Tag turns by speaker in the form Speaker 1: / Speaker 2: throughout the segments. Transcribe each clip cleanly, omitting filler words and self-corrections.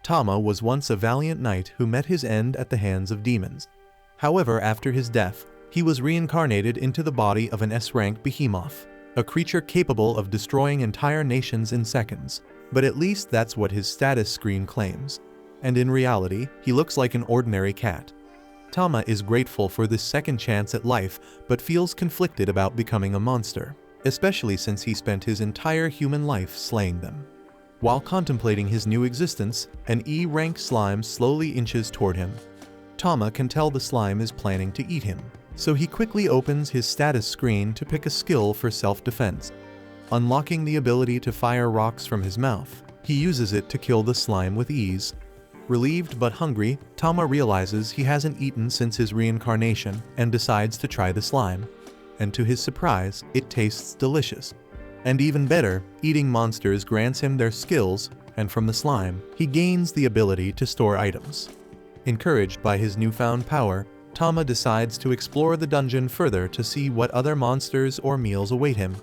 Speaker 1: Tama was once a valiant knight who met his end at the hands of demons. However, after his death, he was reincarnated into the body of an S-rank behemoth, a creature capable of destroying entire nations in seconds. But at least that's what his status screen claims. And in reality, he looks like an ordinary cat. Tama is grateful for this second chance at life, but feels conflicted about becoming a monster, especially since he spent his entire human life slaying them. While contemplating his new existence, an E-rank slime slowly inches toward him. Tama can tell the slime is planning to eat him, so he quickly opens his status screen to pick a skill for self-defense. Unlocking the ability to fire rocks from his mouth, he uses it to kill the slime with ease. Relieved but hungry, Tama realizes he hasn't eaten since his reincarnation and decides to try the slime. And to his surprise, it tastes delicious. And even better, eating monsters grants him their skills, and from the slime, he gains the ability to store items. Encouraged by his newfound power, Tama decides to explore the dungeon further to see what other monsters or meals await him.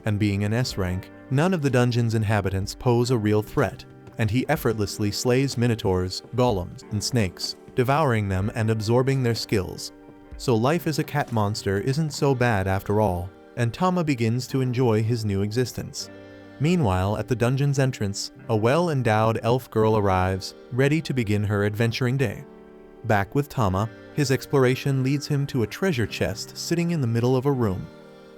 Speaker 1: And being an S-rank, none of the dungeon's inhabitants pose a real threat, and he effortlessly slays minotaurs, golems, and snakes, devouring them and absorbing their skills. So life as a cat monster isn't so bad after all, and Tama begins to enjoy his new existence. Meanwhile, at the dungeon's entrance, a well-endowed elf girl arrives, ready to begin her adventuring day. Back with Tama, his exploration leads him to a treasure chest sitting in the middle of a room.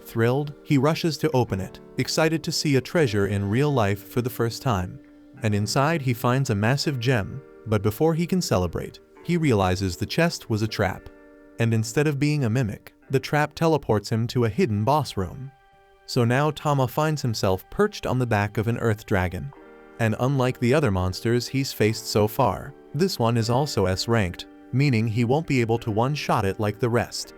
Speaker 1: Thrilled, he rushes to open it, excited to see a treasure in real life for the first time. And inside he finds a massive gem, but before he can celebrate, he realizes the chest was a trap. And instead of being a mimic, the trap teleports him to a hidden boss room. So now Tama finds himself perched on the back of an earth dragon. And unlike the other monsters he's faced so far, this one is also S-ranked, meaning he won't be able to one-shot it like the rest.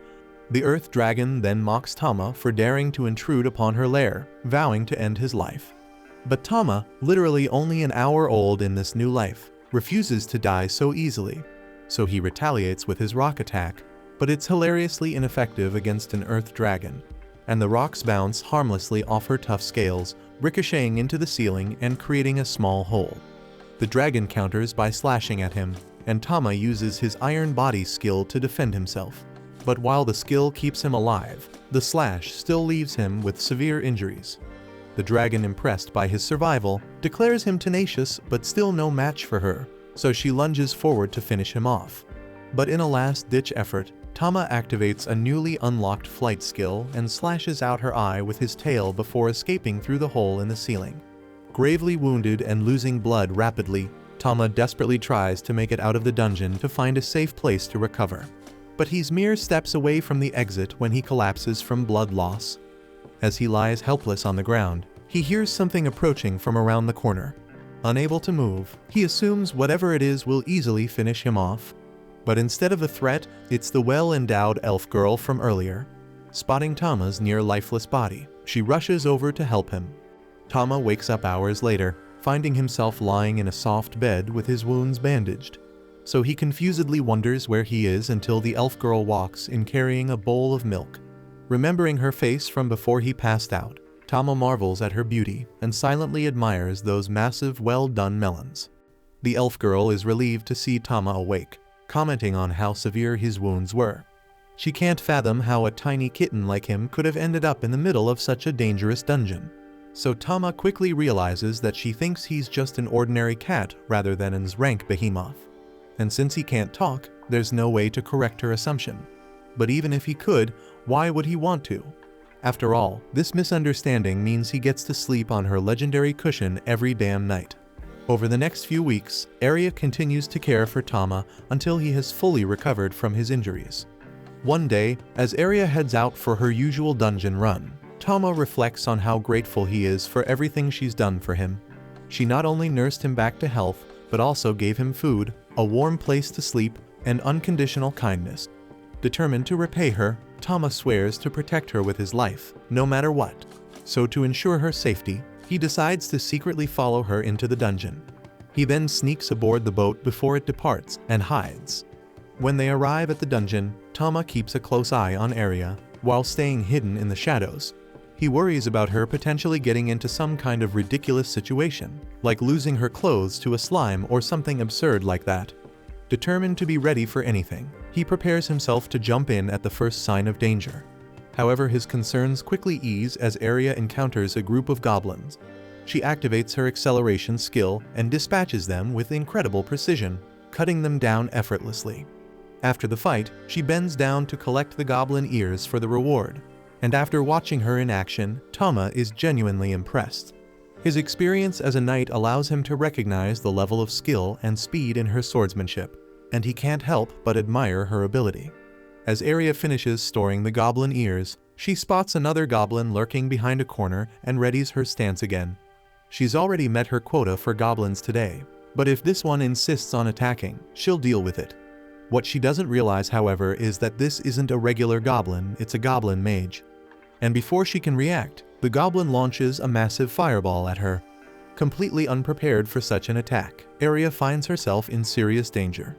Speaker 1: The earth dragon then mocks Tama for daring to intrude upon her lair, vowing to end his life. But Tama, literally only an hour old in this new life, refuses to die so easily. So he retaliates with his rock attack, but it's hilariously ineffective against an earth dragon, and the rocks bounce harmlessly off her tough scales, ricocheting into the ceiling and creating a small hole. The dragon counters by slashing at him, and Tama uses his iron body skill to defend himself. But while the skill keeps him alive, the slash still leaves him with severe injuries. The dragon, impressed by his survival, declares him tenacious but still no match for her, so she lunges forward to finish him off. But in a last-ditch effort, Tama activates a newly unlocked flight skill and slashes out her eye with his tail before escaping through the hole in the ceiling. Gravely wounded and losing blood rapidly, Tama desperately tries to make it out of the dungeon to find a safe place to recover. But he's mere steps away from the exit when he collapses from blood loss. As he lies helpless on the ground, he hears something approaching from around the corner. Unable to move, he assumes whatever it is will easily finish him off. But instead of a threat, it's the well-endowed elf girl from earlier. Spotting Tama's near-lifeless body, she rushes over to help him. Tama wakes up hours later, finding himself lying in a soft bed with his wounds bandaged. So he confusedly wonders where he is until the elf girl walks in carrying a bowl of milk. Remembering her face from before he passed out, Tama marvels at her beauty and silently admires those massive, well-done melons. The elf girl is relieved to see Tama awake, commenting on how severe his wounds were. She can't fathom how a tiny kitten like him could have ended up in the middle of such a dangerous dungeon. So Tama quickly realizes that she thinks he's just an ordinary cat rather than an S-rank behemoth. And since he can't talk, there's no way to correct her assumption. But even if he could, why would he want to? After all, this misunderstanding means he gets to sleep on her legendary cushion every damn night. Over the next few weeks, Arya continues to care for Tama until he has fully recovered from his injuries. One day, as Arya heads out for her usual dungeon run, Tama reflects on how grateful he is for everything she's done for him. She not only nursed him back to health, but also gave him food, a warm place to sleep, and unconditional kindness. Determined to repay her, Tama swears to protect her with his life, no matter what. So to ensure her safety, he decides to secretly follow her into the dungeon. He then sneaks aboard the boat before it departs and hides. When they arrive at the dungeon, Tama keeps a close eye on Arya, while staying hidden in the shadows. He worries about her potentially getting into some kind of ridiculous situation, like losing her clothes to a slime or something absurd like that. Determined to be ready for anything, he prepares himself to jump in at the first sign of danger. However, his concerns quickly ease as Aria encounters a group of goblins. She activates her acceleration skill and dispatches them with incredible precision, cutting them down effortlessly. After the fight, she bends down to collect the goblin ears for the reward, and after watching her in action, Tama is genuinely impressed. His experience as a knight allows him to recognize the level of skill and speed in her swordsmanship, and he can't help but admire her ability. As Aria finishes storing the goblin ears, she spots another goblin lurking behind a corner and readies her stance again. She's already met her quota for goblins today, but if this one insists on attacking, she'll deal with it. What she doesn't realize, however, is that this isn't a regular goblin, it's a goblin mage. And before she can react, the goblin launches a massive fireball at her. Completely unprepared for such an attack, Aria finds herself in serious danger.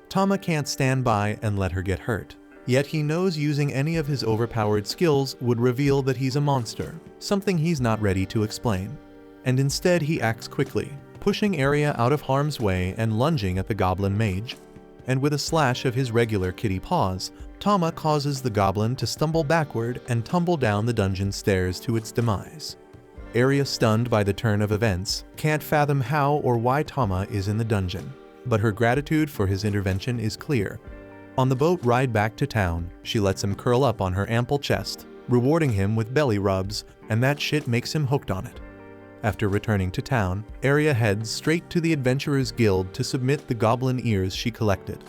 Speaker 1: Tama can't stand by and let her get hurt. Yet he knows using any of his overpowered skills would reveal that he's a monster, something he's not ready to explain. And instead he acts quickly, pushing Aria out of harm's way and lunging at the goblin mage. And with a slash of his regular kitty paws, Tama causes the goblin to stumble backward and tumble down the dungeon stairs to its demise. Aria, stunned by the turn of events, can't fathom how or why Tama is in the dungeon, but her gratitude for his intervention is clear. On the boat ride back to town, she lets him curl up on her ample chest, rewarding him with belly rubs, and that shit makes him hooked on it. After returning to town, Aria heads straight to the Adventurers Guild to submit the goblin ears she collected.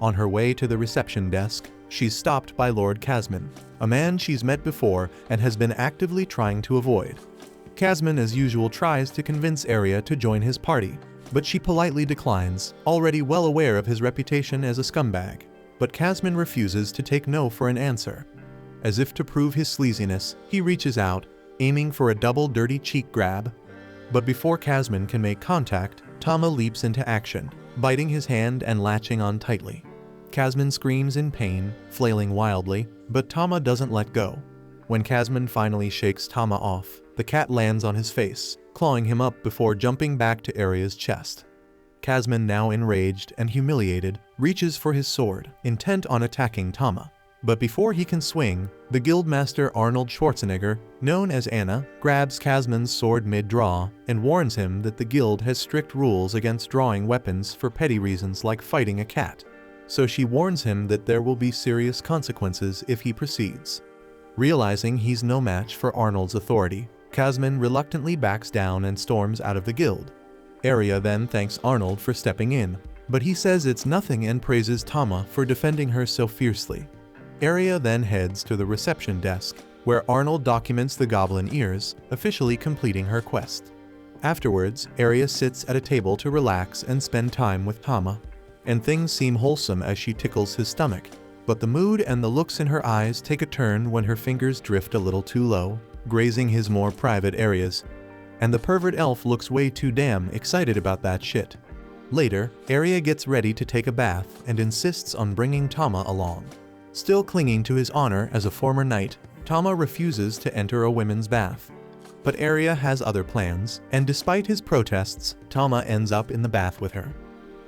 Speaker 1: On her way to the reception desk, she's stopped by Lord Casman, a man she's met before and has been actively trying to avoid. Casman, as usual, tries to convince Aria to join his party, but she politely declines, already well aware of his reputation as a scumbag. But Casman refuses to take no for an answer. As if to prove his sleaziness, he reaches out, aiming for a double dirty cheek grab. But before Casman can make contact, Tama leaps into action, biting his hand and latching on tightly. Casman screams in pain, flailing wildly, but Tama doesn't let go. When Casman finally shakes Tama off, the cat lands on his face, clawing him up before jumping back to Aria's chest. Casman, now enraged and humiliated, reaches for his sword, intent on attacking Tama. But before he can swing, the Guildmaster Arnold Schwarzenegger, known as Anna, grabs Casman's sword mid-draw and warns him that the guild has strict rules against drawing weapons for petty reasons like fighting a cat. So she warns him that there will be serious consequences if he proceeds. Realizing he's no match for Arnold's authority, Casman reluctantly backs down and storms out of the guild. Aria then thanks Arnold for stepping in, but he says it's nothing and praises Tama for defending her so fiercely. Aria then heads to the reception desk, where Arnold documents the goblin ears, officially completing her quest. Afterwards, Aria sits at a table to relax and spend time with Tama, and things seem wholesome as she tickles his stomach, but the mood and the looks in her eyes take a turn when her fingers drift a little too low, grazing his more private areas. And the pervert elf looks way too damn excited about that shit. Later, Aria gets ready to take a bath and insists on bringing Tama along. Still clinging to his honor as a former knight, Tama refuses to enter a women's bath. But Aria has other plans, and despite his protests, Tama ends up in the bath with her.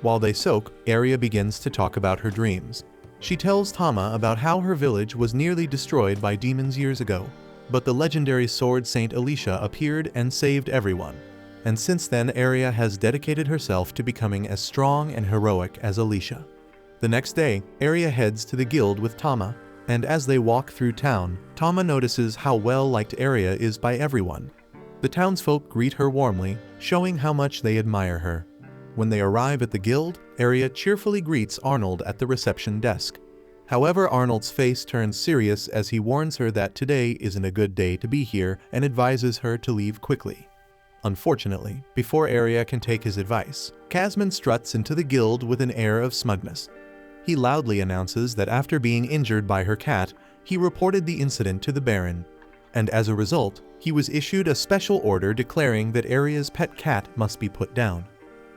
Speaker 1: While they soak, Aria begins to talk about her dreams. She tells Tama about how her village was nearly destroyed by demons years ago, but the legendary sword Saint Alicia appeared and saved everyone. And since then, Aria has dedicated herself to becoming as strong and heroic as Alicia. The next day, Aria heads to the guild with Tama, and as they walk through town, Tama notices how well-liked Aria is by everyone. The townsfolk greet her warmly, showing how much they admire her. When they arrive at the guild, Aria cheerfully greets Arnold at the reception desk. However, Arnold's face turns serious as he warns her that today isn't a good day to be here and advises her to leave quickly. Unfortunately, before Aria can take his advice, Casman struts into the guild with an air of smugness. He loudly announces that after being injured by her cat, he reported the incident to the Baron, and as a result, he was issued a special order declaring that Aria's pet cat must be put down.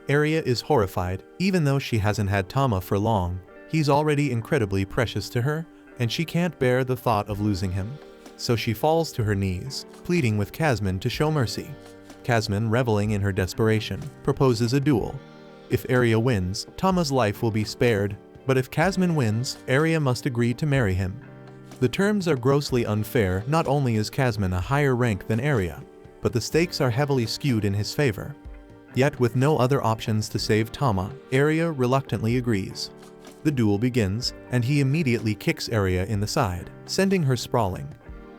Speaker 1: Aria is horrified, even though she hasn't had Tama for long. He's already incredibly precious to her, and she can't bear the thought of losing him. so she falls to her knees, pleading with Kasman to show mercy. Kasman, reveling in her desperation, proposes a duel. If Aria wins, Tama's life will be spared, but if Kasman wins, Aria must agree to marry him. The terms are grossly unfair. Not only is Kasman a higher rank than Aria, but the stakes are heavily skewed in his favor. Yet with no other options to save Tama, Aria reluctantly agrees. The duel begins, and he immediately kicks Aria in the side, sending her sprawling.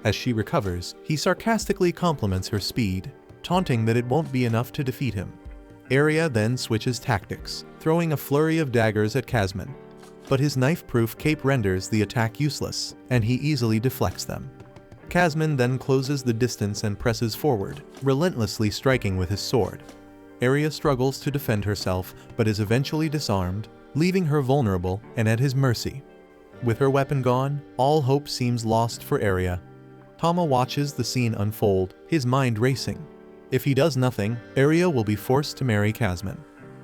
Speaker 1: As she recovers, he sarcastically compliments her speed, taunting that it won't be enough to defeat him. Aria then switches tactics, throwing a flurry of daggers at Kasman. But his knife-proof cape renders the attack useless, and he easily deflects them. Kasman then closes the distance and presses forward, relentlessly striking with his sword. Aria struggles to defend herself, but is eventually disarmed, leaving her vulnerable and at his mercy. With her weapon gone, all hope seems lost for Aria. Tama watches the scene unfold, his mind racing. If he does nothing, Aria will be forced to marry Kasman.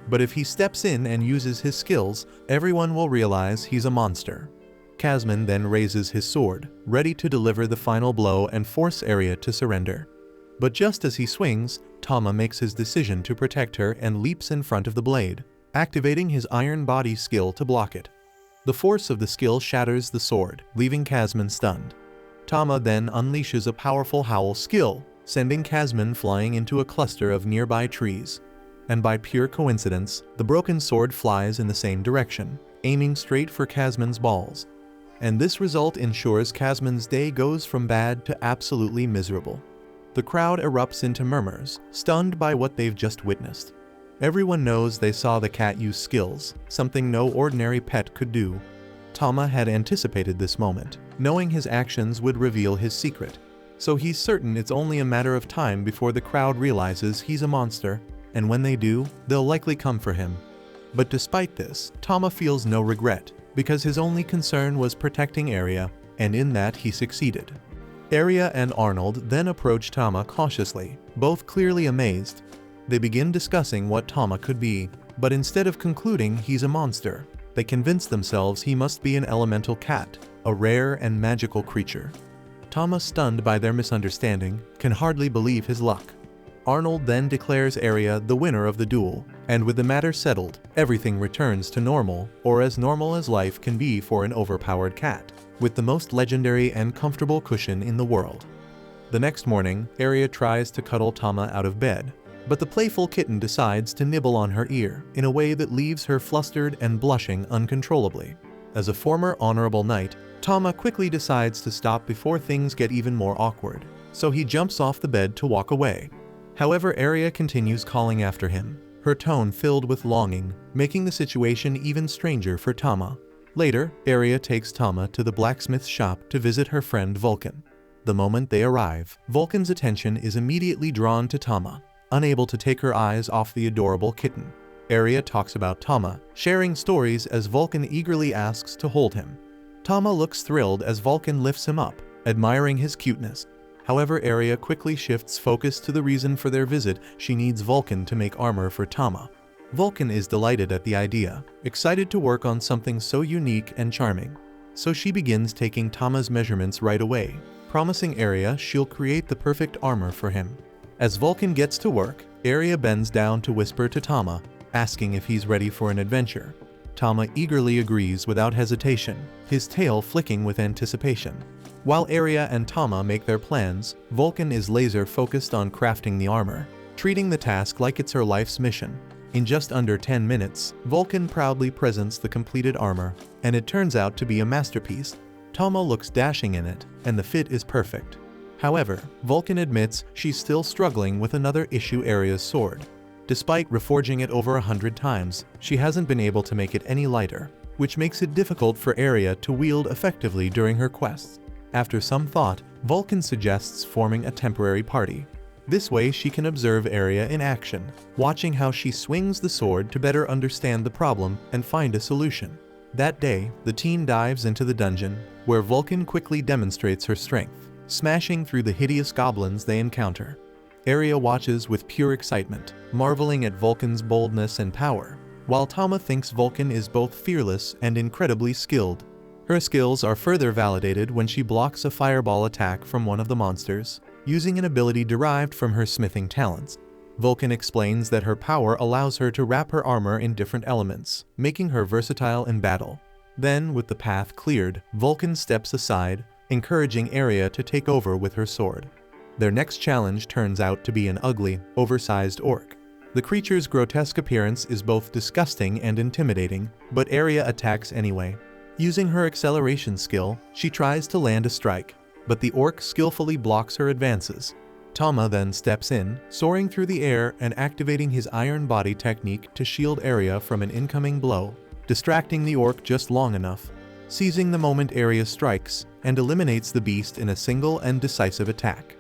Speaker 1: But if he steps in and uses his skills, everyone will realize he's a monster. Kasman then raises his sword, ready to deliver the final blow and force Aria to surrender. But just as he swings, Tama makes his decision to protect her and leaps in front of the blade, activating his iron body skill to block it. The force of the skill shatters the sword, leaving Kasman stunned. Tama then unleashes a powerful howl skill, sending Kasman flying into a cluster of nearby trees. And by pure coincidence, the broken sword flies in the same direction, aiming straight for Kasman's balls. And this result ensures Kasman's day goes from bad to absolutely miserable. The crowd erupts into murmurs, stunned by what they've just witnessed. Everyone knows they saw the cat use skills, something no ordinary pet could do. Tama had anticipated this moment, knowing his actions would reveal his secret. So he's certain it's only a matter of time before the crowd realizes he's a monster, and when they do, they'll likely come for him. But despite this, Tama feels no regret, because his only concern was protecting Aria, and in that he succeeded. Aria and Arnold then approach Tama cautiously, both clearly amazed. They begin discussing what Tama could be, but instead of concluding he's a monster, they convince themselves he must be an elemental cat, a rare and magical creature. Tama, stunned by their misunderstanding, can hardly believe his luck. Arnold then declares Aria the winner of the duel, and with the matter settled, everything returns to normal, or as normal as life can be for an overpowered cat, with the most legendary and comfortable cushion in the world. The next morning, Aria tries to cuddle Tama out of bed, but the playful kitten decides to nibble on her ear in a way that leaves her flustered and blushing uncontrollably. As a former honorable knight, Tama quickly decides to stop before things get even more awkward, so he jumps off the bed to walk away. However, Aria continues calling after him, her tone filled with longing, making the situation even stranger for Tama. Later, Aria takes Tama to the blacksmith's shop to visit her friend Vulcan. The moment they arrive, Vulcan's attention is immediately drawn to Tama, unable to take her eyes off the adorable kitten. Aria talks about Tama, sharing stories as Vulcan eagerly asks to hold him. Tama looks thrilled as Vulcan lifts him up, admiring his cuteness. However, Aria quickly shifts focus to the reason for their visit. She needs Vulcan to make armor for Tama. Vulcan is delighted at the idea, excited to work on something so unique and charming. So she begins taking Tama's measurements right away, promising Aria she'll create the perfect armor for him. As Vulcan gets to work, Aria bends down to whisper to Tama, asking if he's ready for an adventure. Tama eagerly agrees without hesitation, his tail flicking with anticipation. While Aria and Tama make their plans, Vulcan is laser-focused on crafting the armor, treating the task like it's her life's mission. In just under 10 minutes, Vulcan proudly presents the completed armor, and it turns out to be a masterpiece. Tama looks dashing in it, and the fit is perfect. However, Vulcan admits she's still struggling with another issue: Aria's sword. Despite reforging it over 100 times, she hasn't been able to make it any lighter, which makes it difficult for Aria to wield effectively during her quests. After some thought, Vulcan suggests forming a temporary party. This way she can observe Aria in action, watching how she swings the sword to better understand the problem and find a solution. That day, the teen dives into the dungeon, where Vulcan quickly demonstrates her strength, smashing through the hideous goblins they encounter. Aria watches with pure excitement, marveling at Vulcan's boldness and power, while Tama thinks Vulcan is both fearless and incredibly skilled. Her skills are further validated when she blocks a fireball attack from one of the monsters, using an ability derived from her smithing talents. Vulcan explains that her power allows her to wrap her armor in different elements, making her versatile in battle. Then, with the path cleared, Vulcan steps aside, encouraging Aria to take over with her sword. Their next challenge turns out to be an ugly, oversized orc. The creature's grotesque appearance is both disgusting and intimidating, but Aria attacks anyway. Using her acceleration skill, she tries to land a strike, but the orc skillfully blocks her advances. Tama then steps in, soaring through the air and activating his iron body technique to shield Aria from an incoming blow, distracting the orc just long enough. Seizing the moment Aria strikes, and eliminates the beast in a single and decisive attack.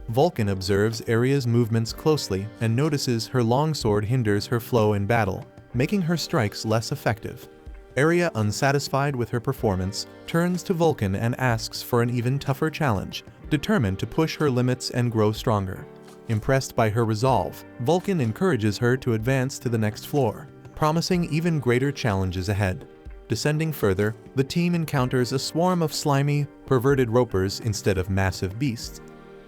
Speaker 1: Vulcan observes Aria's movements closely and notices her longsword hinders her flow in battle, making her strikes less effective. Aria, unsatisfied with her performance, turns to Vulcan and asks for an even tougher challenge, determined to push her limits and grow stronger. Impressed by her resolve, Vulcan encourages her to advance to the next floor, promising even greater challenges ahead. Descending further, the team encounters a swarm of slimy, perverted ropers instead of massive beasts.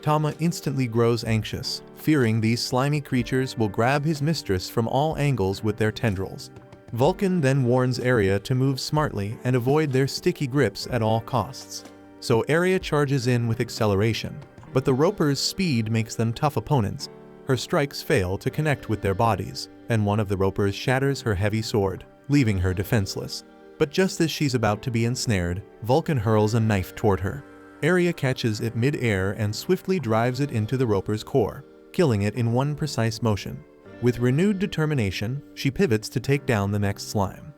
Speaker 1: Tama instantly grows anxious, fearing these slimy creatures will grab his mistress from all angles with their tendrils. Vulcan then warns Aria to move smartly and avoid their sticky grips at all costs. So Aria charges in with acceleration, but the ropers' speed makes them tough opponents. Her strikes fail to connect with their bodies, and one of the ropers shatters her heavy sword, leaving her defenseless. But just as she's about to be ensnared, Vulcan hurls a knife toward her. Aria catches it mid-air and swiftly drives it into the roper's core, killing it in one precise motion. With renewed determination, she pivots to take down the next slime.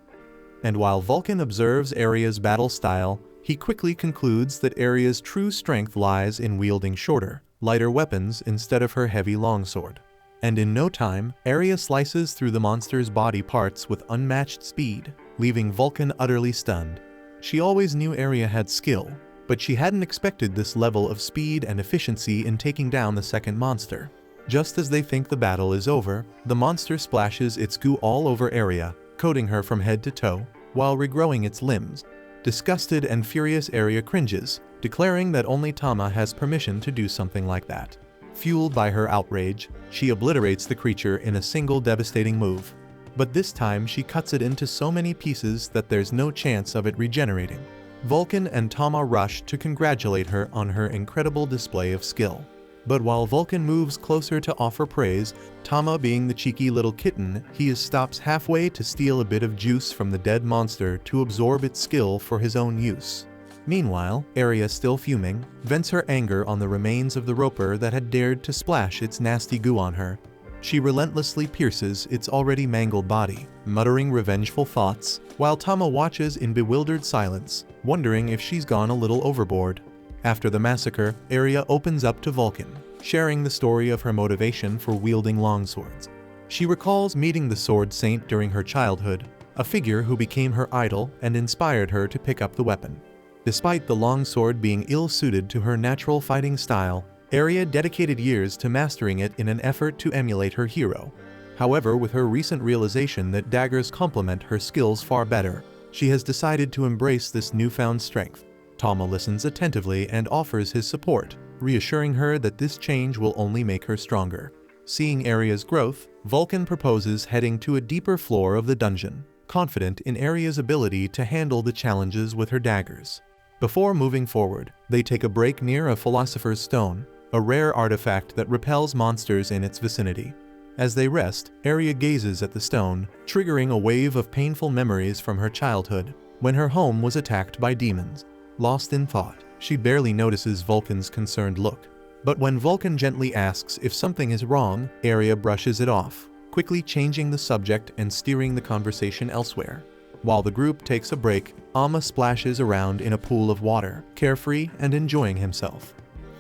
Speaker 1: And while Vulcan observes Aria's battle style, he quickly concludes that Aria's true strength lies in wielding shorter, lighter weapons instead of her heavy longsword. And in no time, Aria slices through the monster's body parts with unmatched speed, leaving Vulcan utterly stunned. She always knew Aria had skill, but she hadn't expected this level of speed and efficiency in taking down the second monster. Just as they think the battle is over, the monster splashes its goo all over Aria, coating her from head to toe, while regrowing its limbs. Disgusted and furious, Aria cringes, declaring that only Tama has permission to do something like that. Fueled by her outrage, she obliterates the creature in a single devastating move. But this time she cuts it into so many pieces that there's no chance of it regenerating. Vulcan and Tama rush to congratulate her on her incredible display of skill. But while Vulcan moves closer to offer praise, Tama, being the cheeky little kitten he is, stops halfway to steal a bit of juice from the dead monster to absorb its skill for his own use. Meanwhile, Aria, still fuming, vents her anger on the remains of the roper that had dared to splash its nasty goo on her. She relentlessly pierces its already mangled body, muttering revengeful thoughts, while Tama watches in bewildered silence, wondering if she's gone a little overboard. After the massacre, Aria opens up to Vulcan, sharing the story of her motivation for wielding longswords. She recalls meeting the Sword Saint during her childhood, a figure who became her idol and inspired her to pick up the weapon. Despite the longsword being ill-suited to her natural fighting style, Aria dedicated years to mastering it in an effort to emulate her hero. However, with her recent realization that daggers complement her skills far better, she has decided to embrace this newfound strength. Tama listens attentively and offers his support, reassuring her that this change will only make her stronger. Seeing Aria's growth, Vulcan proposes heading to a deeper floor of the dungeon, confident in Aria's ability to handle the challenges with her daggers. Before moving forward, they take a break near a Philosopher's Stone, a rare artifact that repels monsters in its vicinity. As they rest, Aria gazes at the stone, triggering a wave of painful memories from her childhood, when her home was attacked by demons. Lost in thought, she barely notices Vulcan's concerned look. But when Vulcan gently asks if something is wrong, Aria brushes it off, quickly changing the subject and steering the conversation elsewhere. While the group takes a break, Amma splashes around in a pool of water, carefree and enjoying himself.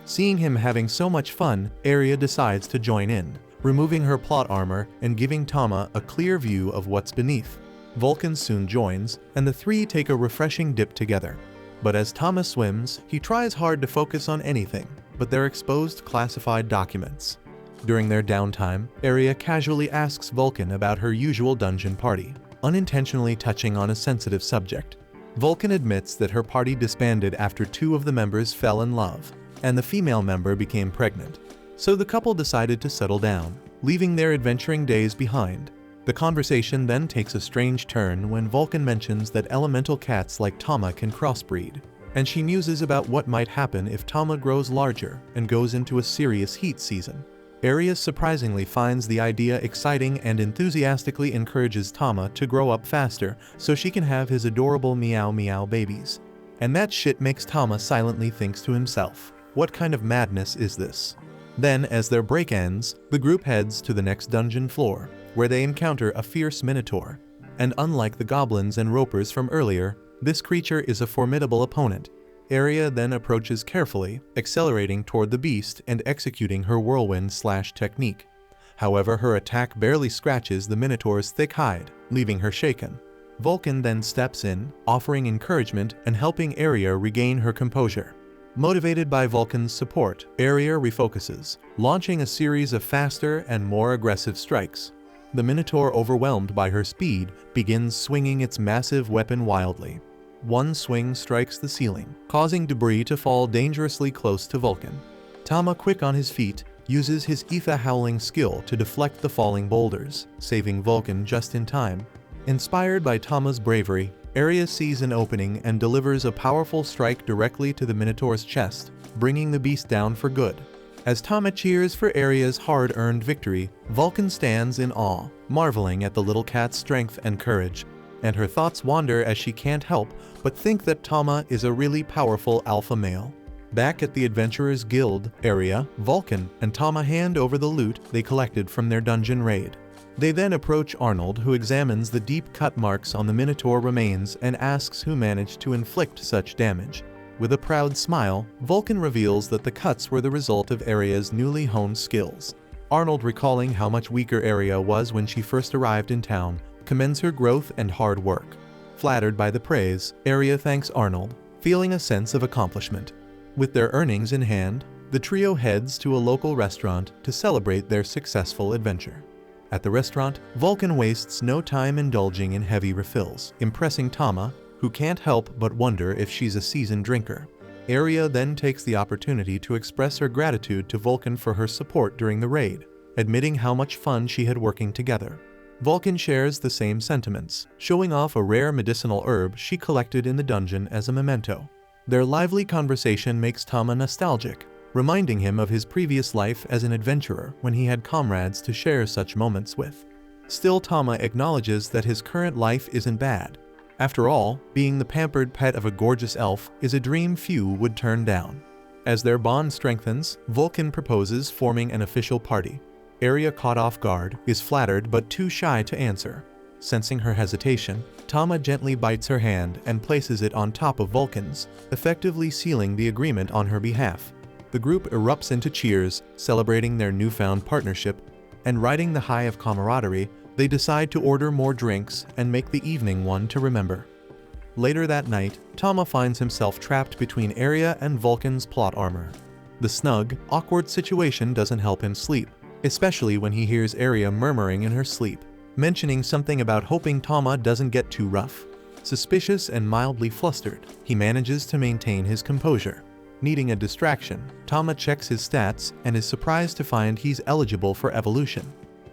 Speaker 1: Seeing him having so much fun, Aria decides to join in, removing her plot armor and giving Tama a clear view of what's beneath. Vulcan soon joins, and the three take a refreshing dip together. But as Tama swims, he tries hard to focus on anything but their exposed classified documents. During their downtime, Aria casually asks Vulcan about her usual dungeon party, unintentionally touching on a sensitive subject. Vulcan admits that her party disbanded after 2 of the members fell in love, and the female member became pregnant. So the couple decided to settle down, leaving their adventuring days behind. The conversation then takes a strange turn when Vulcan mentions that elemental cats like Tama can crossbreed, and she muses about what might happen if Tama grows larger and goes into a serious heat season. Aria surprisingly finds the idea exciting and enthusiastically encourages Tama to grow up faster so she can have his adorable meow meow babies. And that shit makes Tama silently thinks to himself, what kind of madness is this? Then, as their break ends, the group heads to the next dungeon floor, where they encounter a fierce minotaur. And unlike the goblins and ropers from earlier, this creature is a formidable opponent. Aria then approaches carefully, accelerating toward the beast and executing her whirlwind/technique. However, her attack barely scratches the minotaur's thick hide, leaving her shaken. Vulcan then steps in, offering encouragement and helping Aria regain her composure. Motivated by Vulcan's support, Aria refocuses, launching a series of faster and more aggressive strikes. The minotaur, overwhelmed by her speed, begins swinging its massive weapon wildly. One swing strikes the ceiling, causing debris to fall dangerously close to Vulcan. Tama, quick on his feet, uses his Etha howling skill to deflect the falling boulders, saving Vulcan just in time. Inspired by Tama's bravery, Aria sees an opening and delivers a powerful strike directly to the minotaur's chest, bringing the beast down for good. As Tama cheers for Aria's hard-earned victory, Vulcan stands in awe, marveling at the little cat's strength and courage. And her thoughts wander as she can't help but think that Tama is a really powerful alpha male. Back at the Adventurers Guild, Aria, Vulcan, and Tama hand over the loot they collected from their dungeon raid. They then approach Arnold, who examines the deep cut marks on the minotaur remains and asks who managed to inflict such damage. With a proud smile, Vulcan reveals that the cuts were the result of Aria's newly honed skills. Arnold, recalling how much weaker Aria was when she first arrived in town, commends her growth and hard work. Flattered by the praise, Aria thanks Arnold, feeling a sense of accomplishment. With their earnings in hand, the trio heads to a local restaurant to celebrate their successful adventure. At the restaurant, Vulcan wastes no time indulging in heavy refills, impressing Tama, who can't help but wonder if she's a seasoned drinker. Aria then takes the opportunity to express her gratitude to Vulcan for her support during the raid, admitting how much fun she had working together. Vulcan shares the same sentiments, showing off a rare medicinal herb she collected in the dungeon as a memento. Their lively conversation makes Tama nostalgic, reminding him of his previous life as an adventurer when he had comrades to share such moments with. Still, Tama acknowledges that his current life isn't bad. After all, being the pampered pet of a gorgeous elf is a dream few would turn down. As their bond strengthens, Vulcan proposes forming an official party. Aria, caught off guard, is flattered but too shy to answer. Sensing her hesitation, Tama gently bites her hand and places it on top of Vulcan's, effectively sealing the agreement on her behalf. The group erupts into cheers, celebrating their newfound partnership, and riding the high of camaraderie, they decide to order more drinks and make the evening one to remember. Later that night, Tama finds himself trapped between Aria and Vulcan's plot armor. The snug, awkward situation doesn't help him sleep, especially when he hears Aria murmuring in her sleep, mentioning something about hoping Tama doesn't get too rough. Suspicious and mildly flustered, he manages to maintain his composure. Needing a distraction, Tama checks his stats and is surprised to find he's eligible for evolution.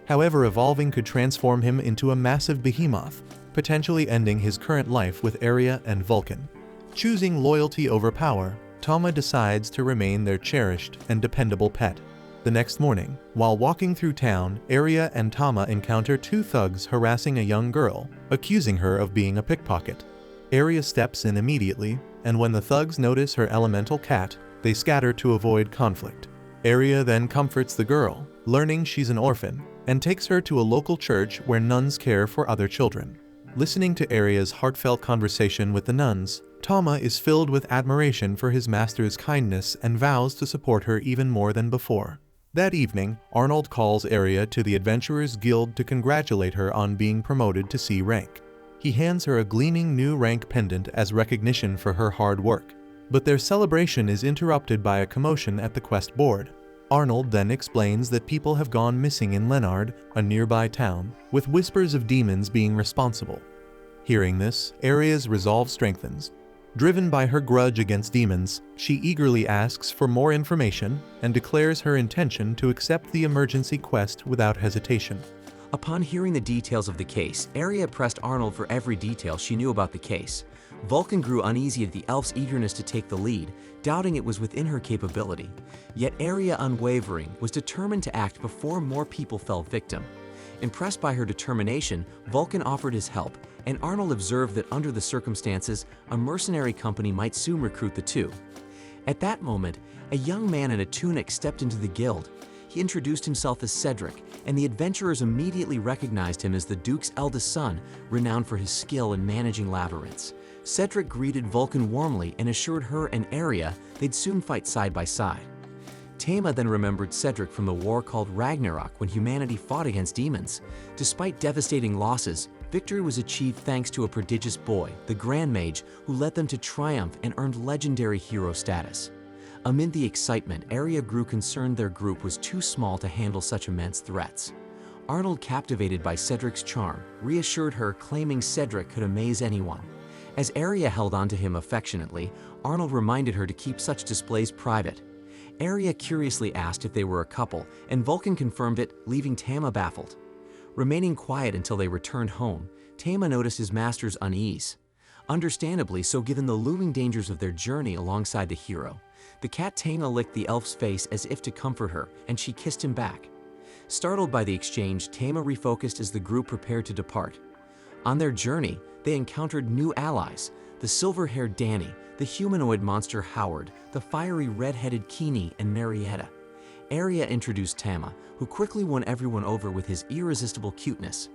Speaker 1: However, evolving could transform him into a massive behemoth, potentially ending his current life with Aria and Vulcan. Choosing loyalty over power, Tama decides to remain their cherished and dependable pet. The next morning, while walking through town, Aria and Tama encounter 2 thugs harassing a young girl, accusing her of being a pickpocket. Aria steps in immediately, and when the thugs notice her elemental cat, they scatter to avoid conflict. Aria then comforts the girl, learning she's an orphan, and takes her to a local church where nuns care for other children. Listening to Aria's heartfelt conversation with the nuns, Tama is filled with admiration for his master's kindness and vows to support her even more than before. That evening, Arnold calls Aria to the Adventurers Guild to congratulate her on being promoted to C rank. He hands her a gleaming new rank pendant as recognition for her hard work. But their celebration is interrupted by a commotion at the quest board. Arnold then explains that people have gone missing in Leonard, a nearby town, with whispers of demons being responsible. Hearing this, Aria's resolve strengthens. Driven by her grudge against demons, she eagerly asks for more information and declares her intention to accept the emergency quest without hesitation.
Speaker 2: Upon hearing the details of the case, Aria pressed Arnold for every detail she knew about the case. Vulcan grew uneasy at the elf's eagerness to take the lead, doubting it was within her capability. Yet Aria, unwavering, was determined to act before more people fell victim. Impressed by her determination, Vulcan offered his help, and Arnold observed that under the circumstances, a mercenary company might soon recruit the two. At that moment, a young man in a tunic stepped into the guild. He introduced himself as Cedric, and the adventurers immediately recognized him as the Duke's eldest son, renowned for his skill in managing labyrinths. Cedric greeted Vulcan warmly and assured her and Aria they'd soon fight side by side. Tama then remembered Cedric from the war called Ragnarok when humanity fought against demons. Despite devastating losses, victory was achieved thanks to a prodigious boy, the Grand Mage, who led them to triumph and earned legendary hero status. Amid the excitement, Aria grew concerned their group was too small to handle such immense threats. Arnold, captivated by Cedric's charm, reassured her, claiming Cedric could amaze anyone. As Aria held on to him affectionately, Arnold reminded her to keep such displays private. Aria curiously asked if they were a couple, and Vulcan confirmed it, leaving Tama baffled. Remaining quiet until they returned home, Tama noticed his master's unease. Understandably so, given the looming dangers of their journey alongside the hero. The cat Tama licked the elf's face as if to comfort her, and she kissed him back. Startled by the exchange, Tama refocused as the group prepared to depart. On their journey, they encountered new allies, the silver-haired Danny, the humanoid monster Howard, the fiery red-headed Kini, and Marietta. Aria introduced Tama, who quickly won everyone over with his irresistible cuteness.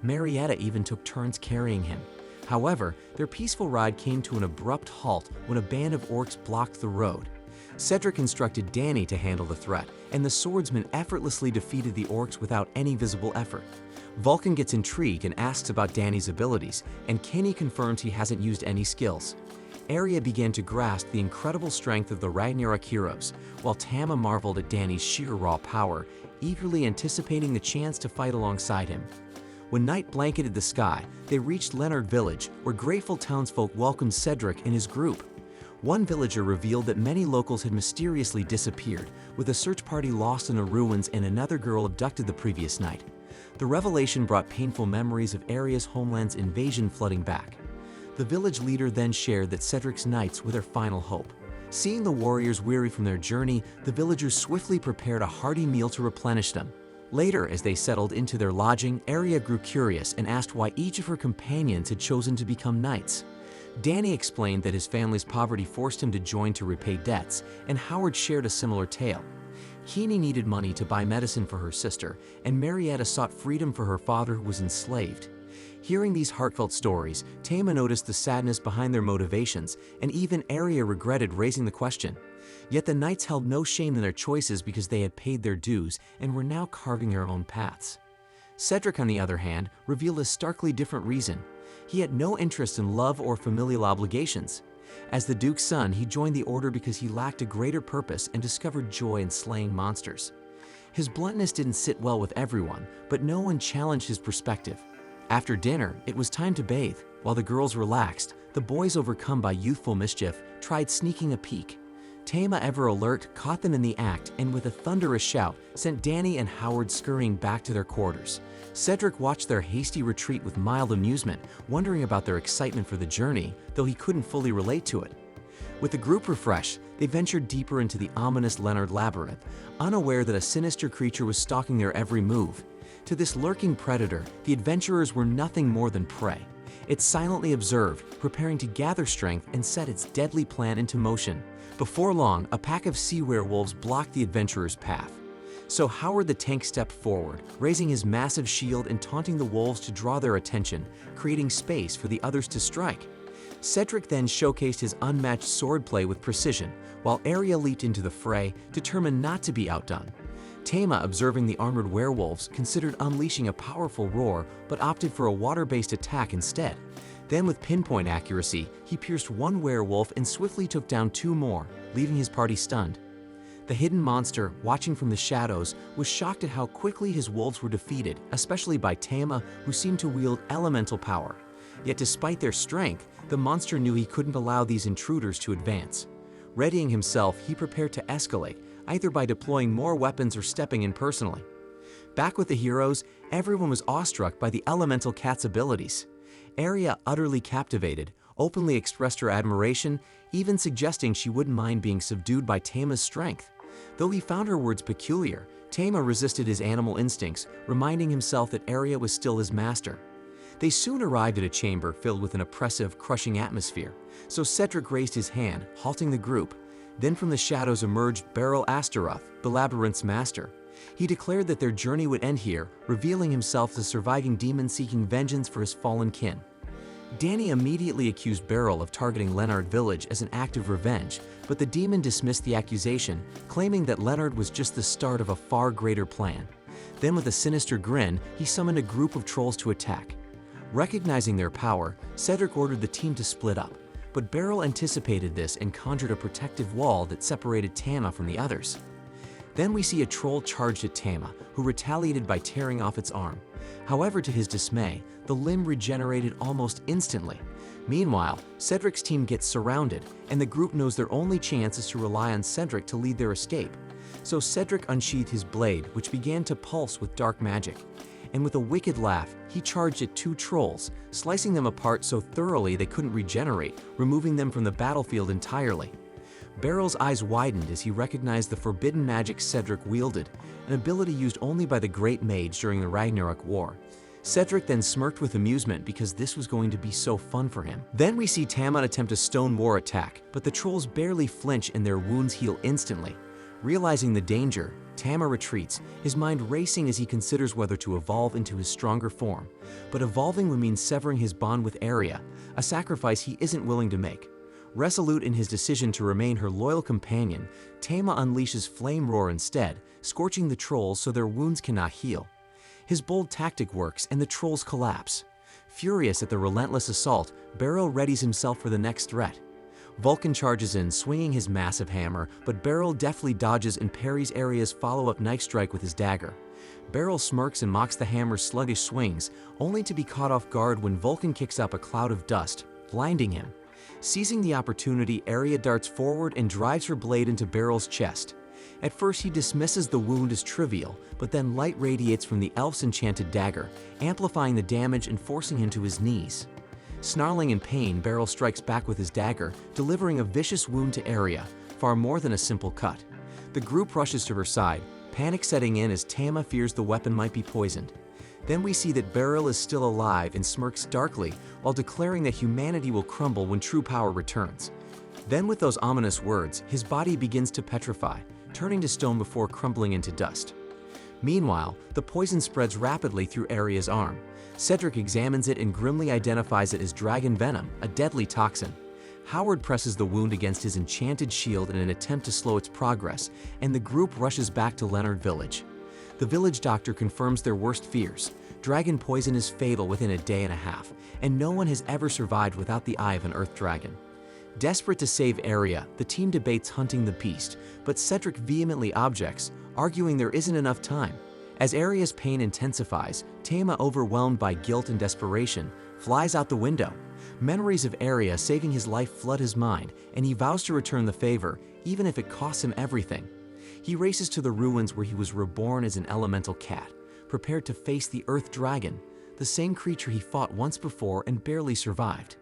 Speaker 2: Marietta even took turns carrying him. However, their peaceful ride came to an abrupt halt when a band of orcs blocked the road. Cedric instructed Danny to handle the threat, and the swordsman effortlessly defeated the orcs without any visible effort. Vulcan gets intrigued and asks about Danny's abilities, and Kenny confirms he hasn't used any skills. Aria began to grasp the incredible strength of the Ragnarok heroes, while Tama marveled at Danny's sheer raw power, eagerly anticipating the chance to fight alongside him. When night blanketed the sky, they reached Leonard Village, where grateful townsfolk welcomed Cedric and his group. One villager revealed that many locals had mysteriously disappeared, with a search party lost in the ruins and another girl abducted the previous night. The revelation brought painful memories of Aria's homeland's invasion flooding back. The village leader then shared that Cedric's knights were their final hope. Seeing the warriors weary from their journey, the villagers swiftly prepared a hearty meal to replenish them. Later, as they settled into their lodging, Aria grew curious and asked why each of her companions had chosen to become knights. Danny explained that his family's poverty forced him to join to repay debts, and Howard shared a similar tale. Kini needed money to buy medicine for her sister, and Marietta sought freedom for her father who was enslaved. Hearing these heartfelt stories, Tama noticed the sadness behind their motivations, and even Aria regretted raising the question. Yet the knights held no shame in their choices because they had paid their dues and were now carving their own paths. Cedric, on the other hand, revealed a starkly different reason. He had no interest in love or familial obligations. As the Duke's son, he joined the Order because he lacked a greater purpose and discovered joy in slaying monsters. His bluntness didn't sit well with everyone, but no one challenged his perspective. After dinner, it was time to bathe. While the girls relaxed, the boys, overcome by youthful mischief, tried sneaking a peek. Tama, ever alert, caught them in the act and with a thunderous shout, sent Danny and Howard scurrying back to their quarters. Cedric watched their hasty retreat with mild amusement, wondering about their excitement for the journey, though he couldn't fully relate to it. With the group refreshed, they ventured deeper into the ominous Leonard Labyrinth, unaware that a sinister creature was stalking their every move. To this lurking predator, the adventurers were nothing more than prey. It silently observed, preparing to gather strength and set its deadly plan into motion. Before long, a pack of sea werewolves blocked the adventurers' path. So Howard the Tank stepped forward, raising his massive shield and taunting the wolves to draw their attention, creating space for the others to strike. Cedric then showcased his unmatched swordplay with precision, while Aria leaped into the fray, determined not to be outdone. Tama, observing the armored werewolves, considered unleashing a powerful roar, but opted for a water-based attack instead. Then, with pinpoint accuracy, he pierced one werewolf and swiftly took down two more, leaving his party stunned. The hidden monster, watching from the shadows, was shocked at how quickly his wolves were defeated, especially by Tama, who seemed to wield elemental power. Yet despite their strength, the monster knew he couldn't allow these intruders to advance. Readying himself, he prepared to escalate, either by deploying more weapons or stepping in personally. Back with the heroes, everyone was awestruck by the elemental cat's abilities. Aria, utterly captivated, openly expressed her admiration, even suggesting she wouldn't mind being subdued by Tama's strength. Though he found her words peculiar, Tama resisted his animal instincts, reminding himself that Aria was still his master. They soon arrived at a chamber filled with an oppressive, crushing atmosphere, so Cedric raised his hand, halting the group. Then from the shadows emerged Beryl Astaroth, the labyrinth's master. He declared that their journey would end here, revealing himself as a surviving demon seeking vengeance for his fallen kin. Danny immediately accused Beryl of targeting Leonard Village as an act of revenge, but the demon dismissed the accusation, claiming that Leonard was just the start of a far greater plan. Then with a sinister grin, he summoned a group of trolls to attack. Recognizing their power, Cedric ordered the team to split up, but Beryl anticipated this and conjured a protective wall that separated Tama from the others. Then we see a troll charged at Tama, who retaliated by tearing off its arm. However, to his dismay, the limb regenerated almost instantly. Meanwhile, Cedric's team gets surrounded, and the group knows their only chance is to rely on Cedric to lead their escape. So Cedric unsheathed his blade, which began to pulse with dark magic. And with a wicked laugh, he charged at two trolls, slicing them apart so thoroughly they couldn't regenerate, removing them from the battlefield entirely. Beryl's eyes widened as he recognized the forbidden magic Cedric wielded, an ability used only by the Great Mage during the Ragnarok War. Cedric then smirked with amusement because this was going to be so fun for him. Then we see Tama attempt a stone war attack, but the trolls barely flinch and their wounds heal instantly. Realizing the danger, Tama retreats, his mind racing as he considers whether to evolve into his stronger form. But evolving would mean severing his bond with Aria, a sacrifice he isn't willing to make. Resolute in his decision to remain her loyal companion, Tama unleashes Flame Roar instead, scorching the trolls so their wounds cannot heal. His bold tactic works and the trolls collapse. Furious at the relentless assault, Beryl readies himself for the next threat. Vulcan charges in, swinging his massive hammer, but Beryl deftly dodges and parries Aria's follow-up knife strike with his dagger. Beryl smirks and mocks the hammer's sluggish swings, only to be caught off guard when Vulcan kicks up a cloud of dust, blinding him. Seizing the opportunity, Aria darts forward and drives her blade into Beryl's chest. At first he dismisses the wound as trivial, but then light radiates from the elf's enchanted dagger, amplifying the damage and forcing him to his knees. Snarling in pain, Beryl strikes back with his dagger, delivering a vicious wound to Aria, far more than a simple cut. The group rushes to her side, panic setting in as Tama fears the weapon might be poisoned. Then we see that Beryl is still alive and smirks darkly while declaring that humanity will crumble when true power returns. Then with those ominous words, his body begins to petrify, turning to stone before crumbling into dust. Meanwhile, the poison spreads rapidly through Aria's arm. Cedric examines it and grimly identifies it as dragon venom, a deadly toxin. Howard presses the wound against his enchanted shield in an attempt to slow its progress, and the group rushes back to Leonard Village. The village doctor confirms their worst fears. Dragon poison is fatal within a day and a half, and no one has ever survived without the eye of an earth dragon. Desperate to save Aria, the team debates hunting the beast, but Cedric vehemently objects, arguing there isn't enough time. As Aria's pain intensifies, Tama, overwhelmed by guilt and desperation, flies out the window. Memories of Aria saving his life flood his mind, and he vows to return the favor, even if it costs him everything. He races to the ruins where he was reborn as an elemental cat, prepared to face the Earth Dragon, the same creature he fought once before and barely survived.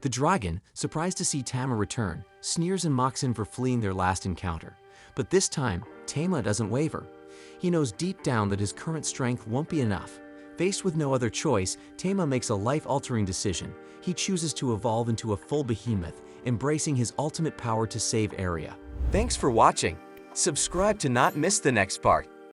Speaker 2: The dragon, surprised to see Tama return, sneers and mocks him for fleeing their last encounter. But this time, Tama doesn't waver. He knows deep down that his current strength won't be enough. Faced with no other choice, Tama makes a life-altering decision. He chooses to evolve into a full behemoth, embracing his ultimate power to save Aria. Thanks for watching. Subscribe to not miss the next part.